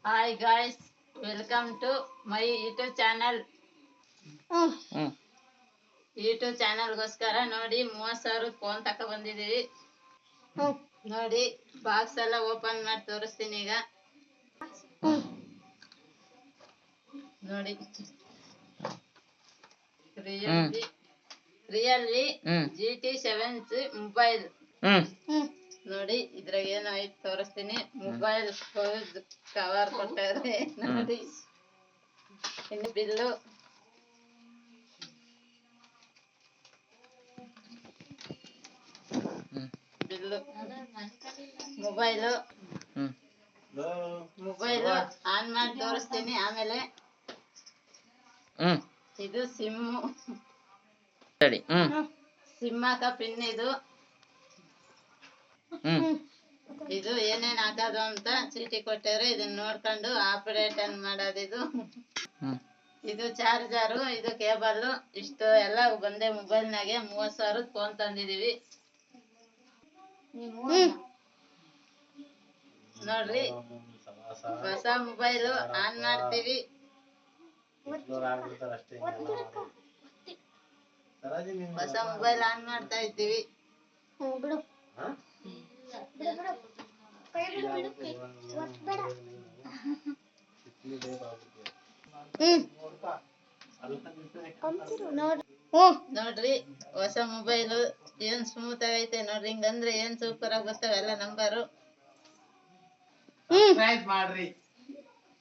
Hi guys, welcome to my YouTube channel. YouTube ಚಾನಲ್ಗೋಸ್ಕರ ನೋಡಿ 30,000 phone ತಕ ಬಂದಿದ್ದೀವಿ. ನೋಡಿ ಬಾಕ್ಸ್ ಎಲ್ಲ ಓಪನ್ ಮಾಡಿ ತೋರಿಸ್ತೀನಿ ಈಗ. ನೋಡಿ ರಿಯಲ್ಮಿ GT7 ಮೊಬೈಲ್. ನೋಡಿ ಇದ್ರಾಗ ಏನೋ ಐತೆ ತೋರಿಸ್ತೀನಿ. ಮೊಬೈಲ್ ಕವರ್ ಕೊಟ್ಟಾರೆ ನೋಡಿ. ಇನ್ನು ಬಿಲ್ಲು, ಮೊಬೈಲು ಆನ್ ಮಾಡಿ ತೋರಿಸ್ತೀನಿ ಆಮೇಲೆ. ಇದು ಸಿಮ್ಮು, ಸಿಮ್ಮಾಕ ಪಿನ್ ಇದು ಏನೇನ್ ಹಾಕೋದು ಅಂತ ಚೀಟಿ ಕೊಟ್ಟಾರೆ. ಇದನ್ನ ನೋಡ್ಕೊಂಡು ಆಪರೇಟ್ ಮಾಡೋದಿದು. ಇದು ಚಾರ್ಜರು, ಇದು ಕೇಬಲ್. ಇಷ್ಟು ಎಲ್ಲ ಬಂದೆ ಮೊಬೈಲ್ನಾಗೆ. 30,000 ಫೋನ್ ತಂದಿದೀವಿ ನೋಡ್ರಿ. ಹೊಸ ಮೊಬೈಲು ಆನ್ ಮಾಡ್ತೀವಿ. ಹೊಸ ಮೊಬೈಲ್ ಆನ್ ಮಾಡ್ತಾ ಇದ್ದೀವಿ. ನೋಡ್ರಿ ಹೊಸ ಮೊಬೈಲು ಏನ್ ಸ್ಮೂತ್ ಆಗೈತೆ ನೋಡ್ರಿ. ಹಿಂಗಂದ್ರೆ ಏನ್ ಸೂಪರ್ ಆಗಿ ಬರ್ತಾವೆಲ್ಲ ನಂಬರು.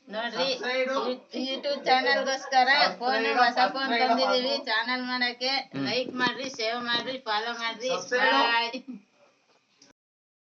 ನೋಡ್ರಿ ಯೂಟ್ಯೂಬ್ ಚಾನಲ್ಗೋಸ್ಕರ ಹೊಸ ಫೋನ್ ತಂದಿದೀವಿ. ಚಾನಲ್ ಮಾಡಕ್ಕೆ ಲೈಕ್ ಮಾಡ್ರಿ, ಶೇರ್ ಮಾಡ್ರಿ, ಫಾಲೋ ಮಾಡ್ರಿ. ಬಾಯ್.